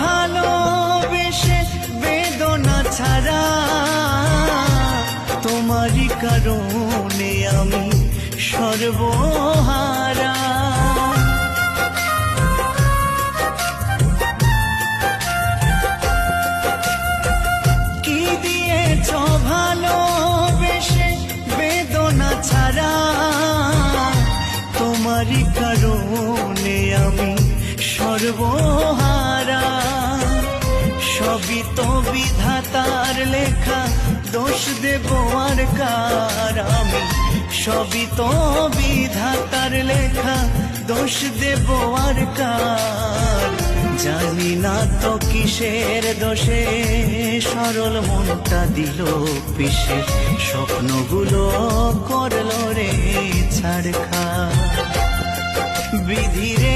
ভালোবেসে বেদনা ছাড়া, তোমারই কারণে আমি সর্বহারা। কি দিয়েছ ভালোবেসে বেদনা ছাড়া, তোমারই কারণে আমি সর্বহারা। সবই তো বিধাতার লেখা, দোষ দেব আর কার আমি? সবই তো বিধাতার লেখা, দোষ দেব আর কার? জানি না তো কিসের দোষে সরল মনটা দিল পিষে, স্বপ্নগুলো করলো রে ছাড়খা। বিধি রে